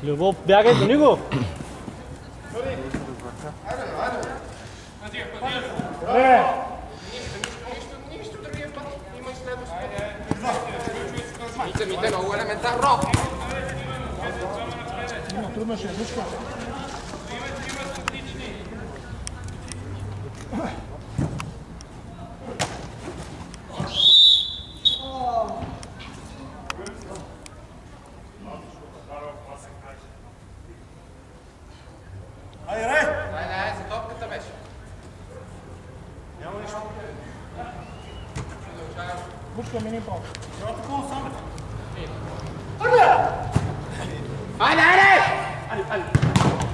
Любов, бягай до него! Мите, много елементарно! Трудно ще е, Мишко. Мишко, мини пол.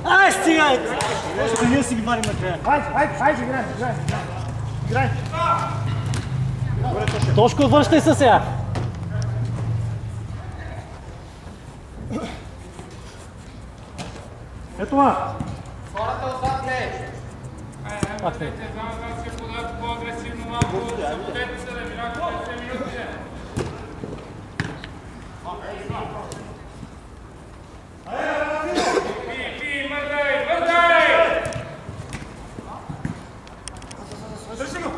Ай, стигай! Още ние си ги варим накрая. Хайде, играй. Тошко, връщай се сега! Ето ма! Хората отзад не! Пак не. Се подават по-агресивно малко, събудете се да минат 50 минути. Пи, мърдай! Срещи го!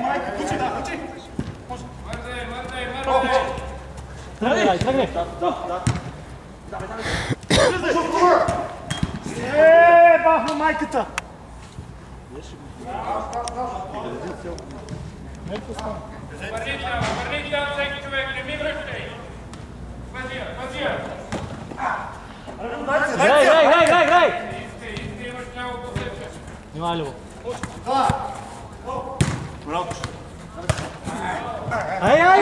Майка, кучи! Мърдай! Тръгни! Бахна майката! Върните от всеки човек, не ми връщай! Пазия! Играй! Иска, имаш много посеча. Внимай, Любов. Ай! Ай!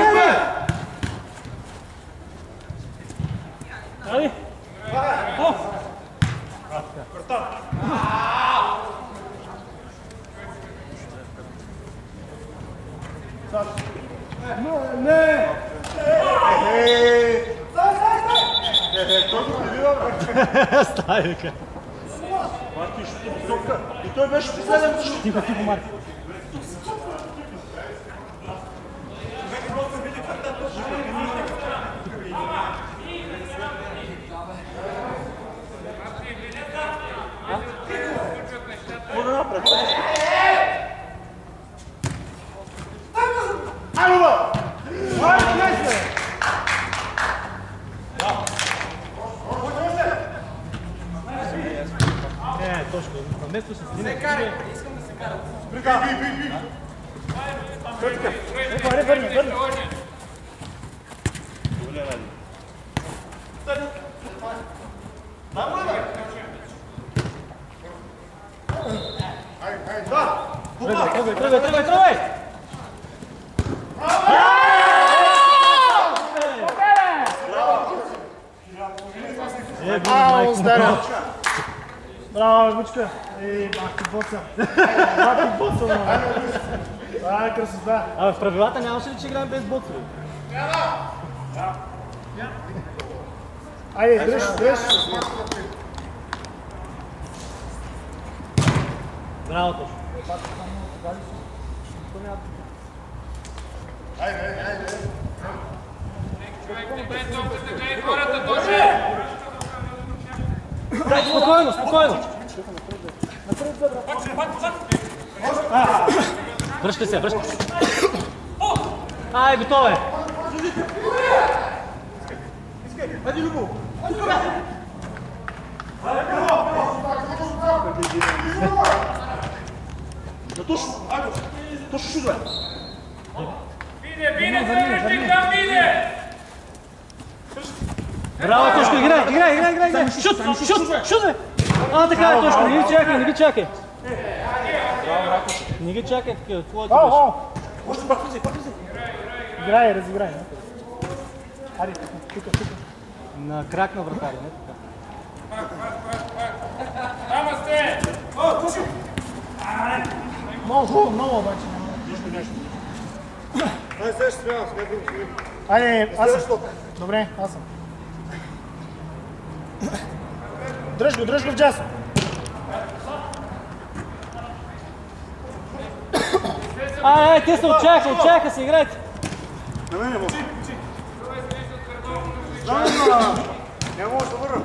Не! Стави ка. Марки, ще ти посока. И той беше последен. Тихо, Марки. Какво да направи? Алова! Не, точно. Вместо се стигне. Не карай, искам да се карат. Върни. Тръгвай! Браво, Бучка! Бах ти боца! Това е красота! А в правилата нямаше ли, че играем без боцови? Айде, дръж! Браво, точно. Човек, не бе толкова да гледай хората, Тоше! Спокойно! Връщай се! Ай, готово е! Айде, Любо! Точно шудва! Биде, се там, биде! Браво, Тошко, играй! Шут! А, така е, Тошко, не ги чакай! Не ги чакай, твоето беше. Още пак влизай! Играй, разиграй. Ари, тук. На крак на вратаря, не така. Тама сте! Много обаче. Айде, аз съм. Добре, аз съм. Дръж го в джаз. Те се очакаха, играйте. На мене може. Не мога да върна.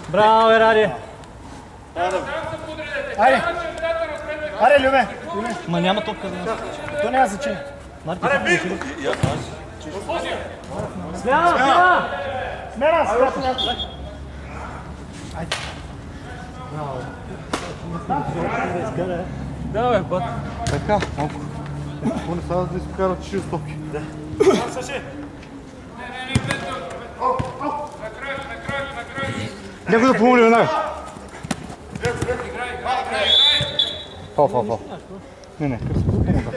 Браво, Ради! Айде! Аре, Люме! Ма няма топка. То няма значение. Аре, бих! Смяна! Смена! Да, бе, бат. Така, малко. Поне сега да изкарат 6 топки. Да. Някой да помоли веднага. Фал. Не, кръско помога.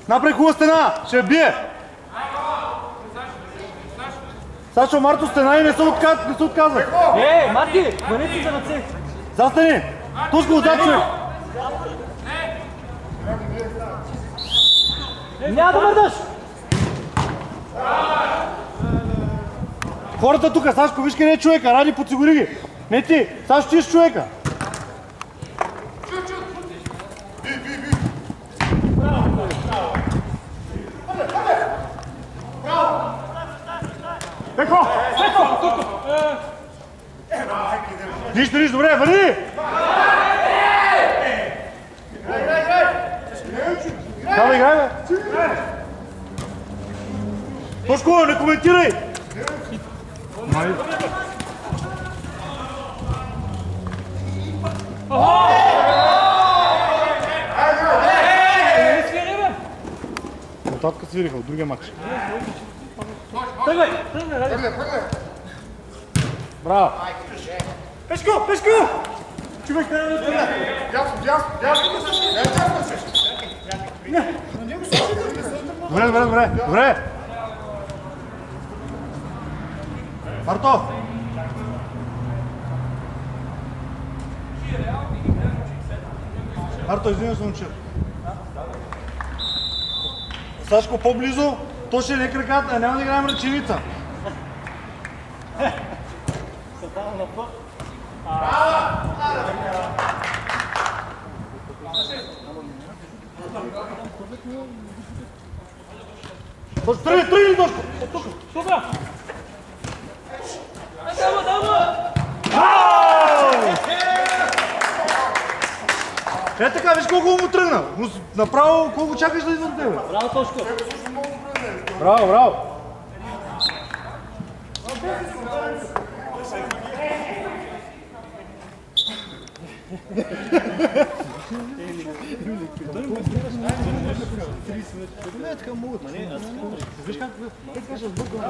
Напред хубава стена, ще бие. Сашо, Марто, стена и не се отказва. Марти, хвани си за ръце. Застани! Тушко отзад, човек! Няма да мърдаш! Хората тук, Сашко, виж къде е човека, Ради, подсигури ги! Не ти, Сашко, ти си човека! Беко! Нищо, добре, върни! Давай, играй, бе! Тошко, не коментирай! Нататък свириха от другия матч. Тръгвай! Браво! Пешко! Човек, Добре! Марто! Марто, извиня се, момче. Сашко, по-близо, то ще не краката, а няма да играем ръченица. Тръгни, Тошко! Тук! Е така, виж колко му тръгна. Направо, колко чакаш да идва до тебе. Браво, Тошко! Браво!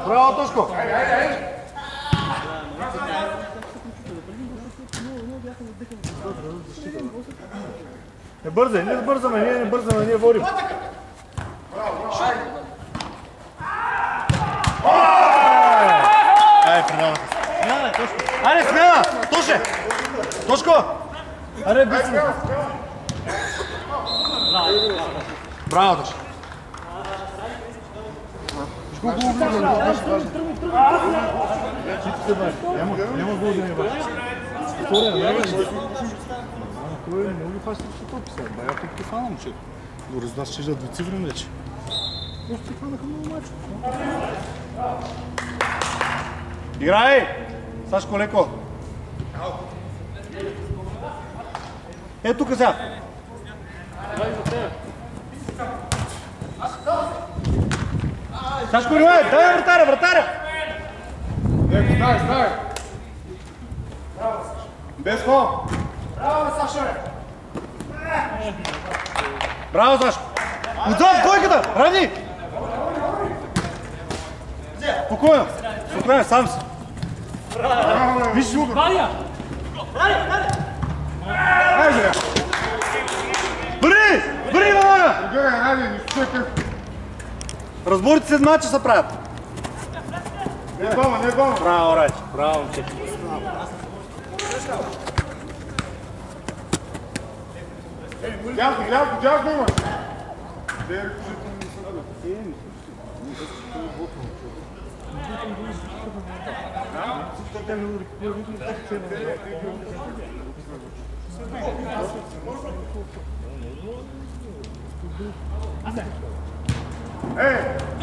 Браво, Тошко! Не бързай, ние не бързаме, ние водим. Айде, предавате се. Айде, смена! Тоше! Тошко! Айде, бързо! Браво, Тоше! Няма гол да не бачи. Втория, не бачи. Кой не мога фаща да топи сега. Бая пък ти фана, момчето. До раздаш, че да двуцифрен вече. Просто ти фанаха много мачо. Играй! Сашко, леко. Е, тук сега. Сашко, не дай вратаря! Дай! Без хол! Браво, Сашо! Браво, Сашко! Отзад, двойката! Ради! Спокойно, сам си! Виж си! Ваня! Айде! Бъри, веднага! Разборите след мача се правят. Не гома. Браво, Ради. Браво, момчето. Дясно имаш.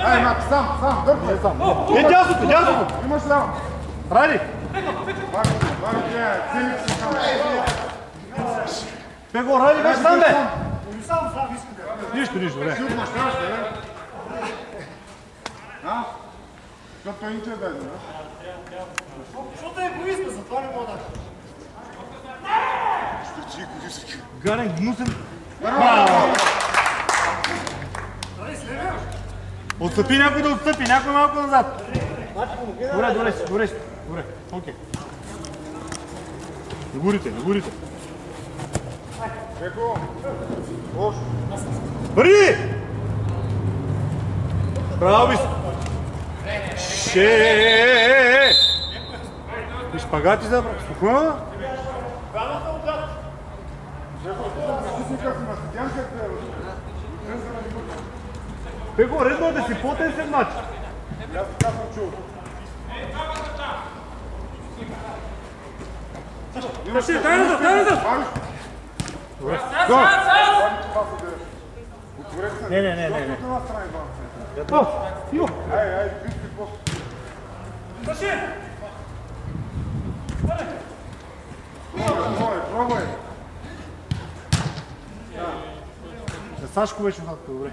Ай, Мак, сам, дърпай. Дясното, дясното. Имаш ляво. Ради. Пего, Ради, беше сам, бе. Нищо, бе. Защото той ниче даде, да? Защото е егоизма, затова не мога да. Гарен, гнусен. Отстъпи някой да отстъпи, някой малко назад. Добре. Окей. Нагорите. Пеко! Лошо. Бърни! Браво, мисля. И шпагати за брат. Спокойно. Пего, редно е да си по-тесен матч. Аз така съм чул. Дай назад! Добре. Не. Ай, вижте какво. Пробвай. Сашко беше назад, добре.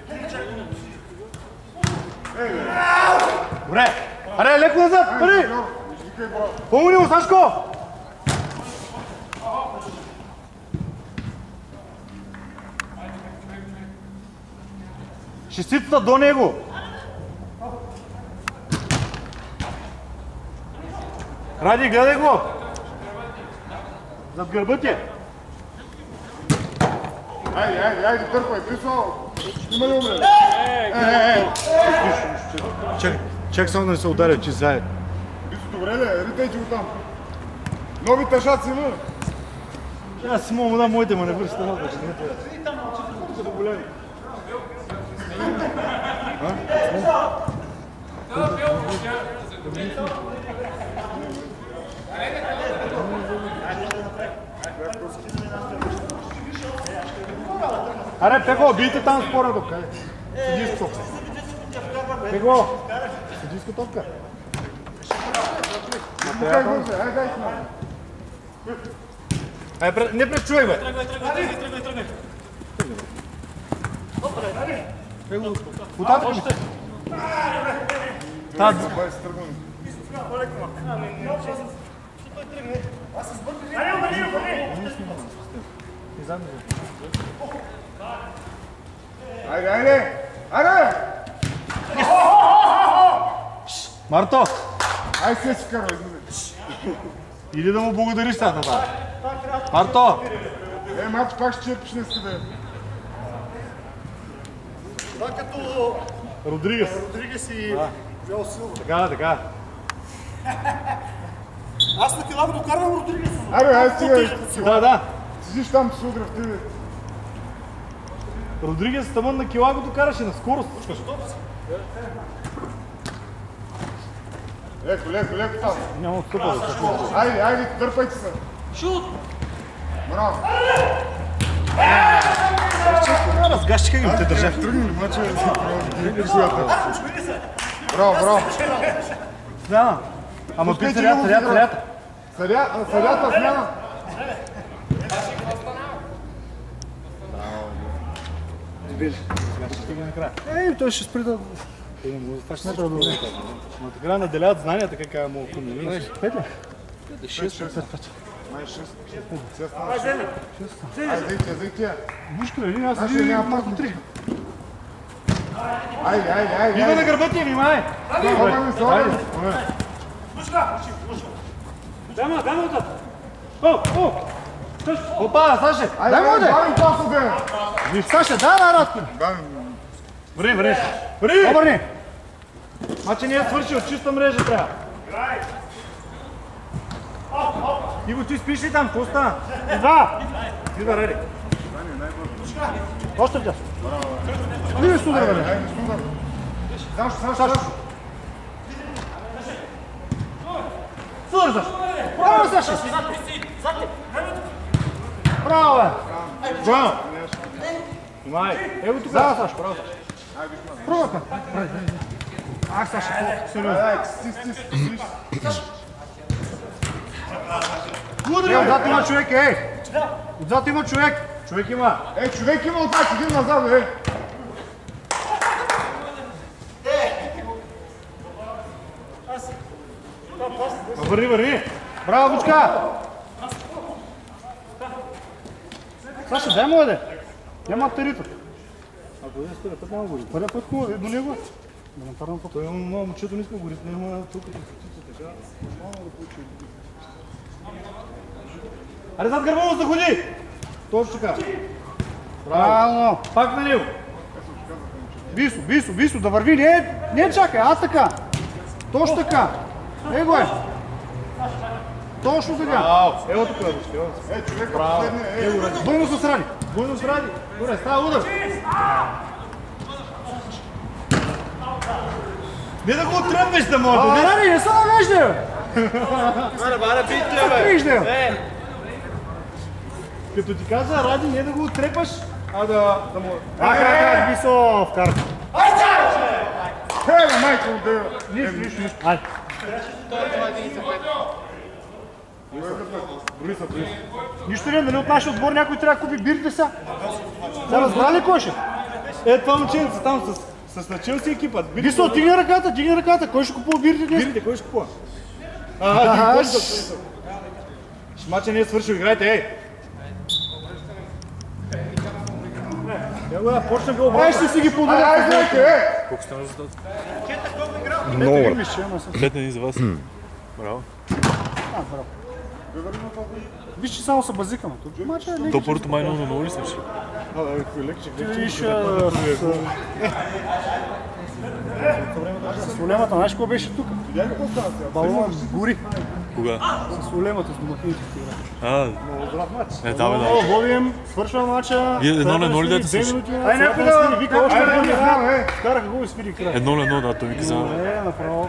Добре. Аре, леко назад, пари! Помогни му, Сашко! Шестицата до него! Ради, гледай го! Зад гърба ти е! Айде, търпай, писал! Има ли умре? Чак само да не се ударя, че заед. Бисо, добре ли? Ритайте го там. Нови тъшаци има. Аз си мога да моите маневри с това. Аре, Пего, бийте там спора тук. Съдийска топка. Пего, съдийска топка. Не пречувай, бе. Тръгвай. Пего, отатък ми. Айде! Марто! Ай се си карвай, Иди да му благодариш сега на това. Марто! Мачо, пак ще черпиш днеска, бе. Това като Родригес. и Жоел Силва. Така. Аз на килага докарвам Родригес. Айде, стига. Да. Сидиш там, се удря в тебе. Родригес тъмън на кила го докараше на скорост. Леко там. Няма отстъпа. Айде, дърпайте се. Шут! Браво. Разгащиха ги, те държах. Тръгни ли мача? Браво. Смяна. Ама пи сърята. Сърята, смяна. Той ще спри да... Това ще не трябва да бъде. Но така наделяват знания, така как му кумили. 5 ли? 6. Май 6. Айде. Бушка, ли? Аз седи малко 3. Айде. Идва на гърба ти, внимай! Айде. Дай му отзад! Опа, Саше! Дай му отзад! Бавим пасо, бе! Саше, дай Радко! Върни! Обърни! Маче не е свършил, чиста мрежа трябва. Иво, ти спиш ли там? Какво стана? Идва, Ради. Още в дясно. Не с удар, бе. Сашо. Супер, Сашо! Браво, Сашо! Браво, бе! Браво! Внимай! Ево тук! Да, Саш, право. Пробвай! Ах, Саша, сериозно. Отзад има човек, ей! Отзад има човек! Човек има! Човек има отзад, един назад, Върни, върни! Браво, Бучка! Саша, дай му да. Няма авторитет. Ако не спира път, няма гори. Първия път хубаво, до него. Елементарно път. Той има много момчето, не иска гори. Няма тук като птица, така. Нормално да получи. Аре, зад гърба му заходи! Точно така. Правилно. Пак на него. Висо, да върви. Не чакай, аз така. Точно така. Его е. Точно така. Ево тук е, Бучка. човек, последния, Бойно се сради. Бойно се сради. Добре, става удар. Не да го отръпваш да може. Не се навежда. Бара, битля, бе! Виждам. Като ти каза, Ради, не да го отрепаш, а да му... Висо, вкара. майко, да... Нищо. Айде. Нищо не, нали от нашия отбор някой трябва да купи бирите са? Сега разбра ли кой ще? Това момченце там с начал си екипът. Висо, дигни ръката. Кой ще купува бирите днес? Бирите, кой ще купува? Мача не е свършил, играйте, ей! Почна го обратно. Ще си ги подаря. Колко стана резултат? Много. 5 за вас. Браво. Виж, че само се базикаме. То първото май 0-0 ли свърши? С улемата, знаеш какво беше тук? Балон гори. Кога? С улемата, с домакините. Давай. Водим, свършва мача. Вие 1-0 ли дете свърши? Ай, някой да вика още един знам. Караха го и свири край. 1-0, да, той ми каза. Направо.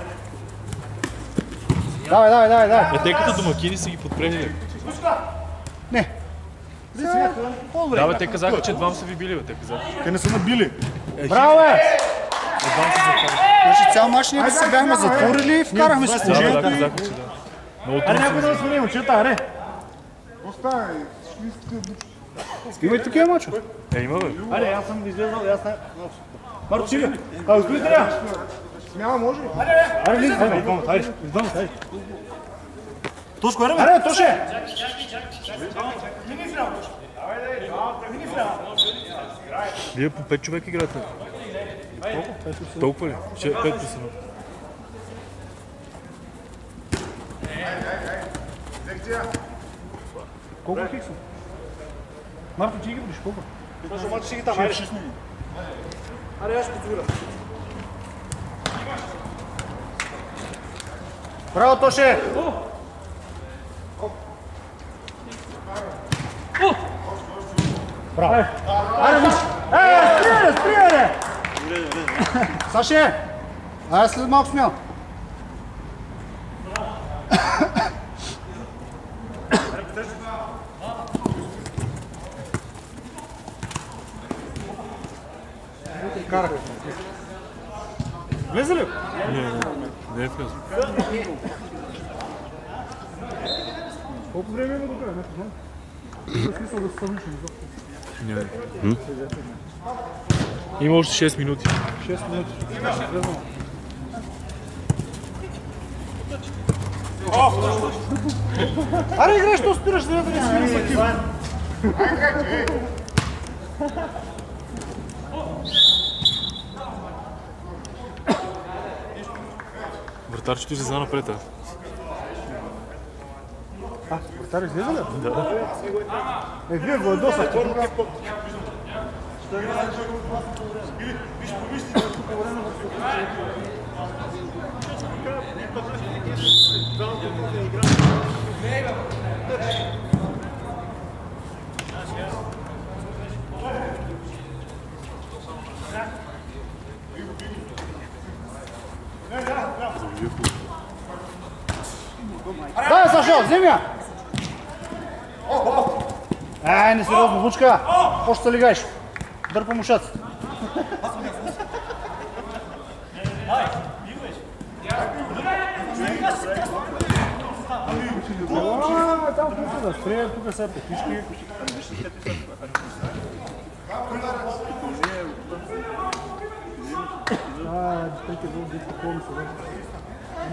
Давай. Те като домакини си ги подпрели. Не. Да, бе, те казаха, че двам са ви били, бе, те казаха. Те не са набили. Браво, бе! Значи цял мач ние се бяхме затворили и вкарахме с положението. Да, казаха, че да. Аре, някой да смени момчета, аре. Остава, Има и такива мачове. Има, бе. Аре, аз съм излезнал, аз не... Марко, чига. Открите ли? смяна може ли? Аре, влизай, айде. Тошко, аре, бе. Аре, Тоше! Вие по 5 човека играете. Толкова ли? 5 са. Колко хикса? Марко, ти ги будеш, колко? Точно мача си ги там, айде. Аре, аз ще подзвира. Браво, Тоше! Браво! Аре, виж! Спри! Саше! Айде след малко смяна. Карах. Влезе ли? Не е влезе. Колко време има до края? Не знам. В смисъл да се съвличам. Не. Има още 6 минути. 6 минути. Аре, играй, що спираш, да не свири с екипа. Вратарчето излезе напред, а? Вратар излезе ли? Да. Вие го ядосахте тогава. Дай, Сашо, вземи я! Ай, несериозно, Вучка! Още се лигаеш. Дърпам ушаците. Там тук да спре, тук са петишки. Дайте го, дайте по-ми се.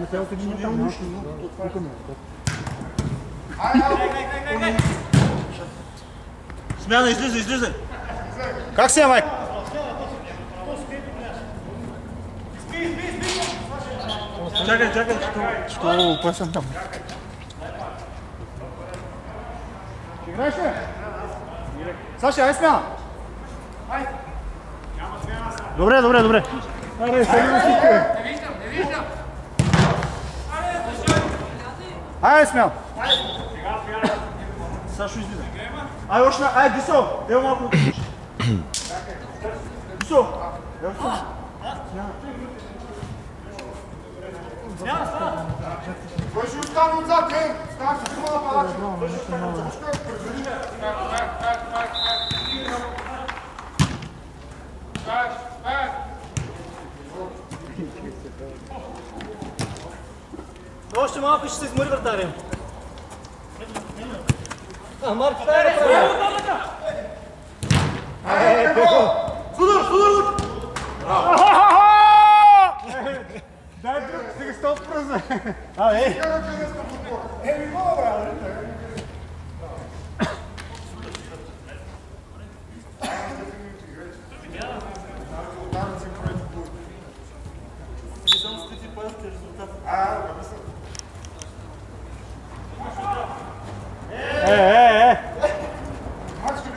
Не трябва да ги там нищо. Тук ме. Смяна, излизай! Как си е, майка? Чакай, Що е опасен там? Ще играеш ли? Саши, ай смяна! Добре. Аре, сега на всички. Не виждам. Ай, смяна! Сашо излиза. Ай, още на... Ай, Дисо! Ево малко да пишеш. Дисо! Кой ще остане отзад, е? Става се сума на палача. Още малко ще се измори вратаря. Марк, стай да прави! Судар! Дай друг, сега 100%. Ей! Еми, мога, брат.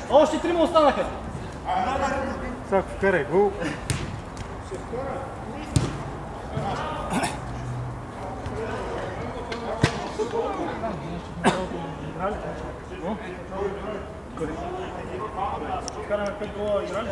Още трима останаха. Сега вкарай гол. Караме 5 гола, играли?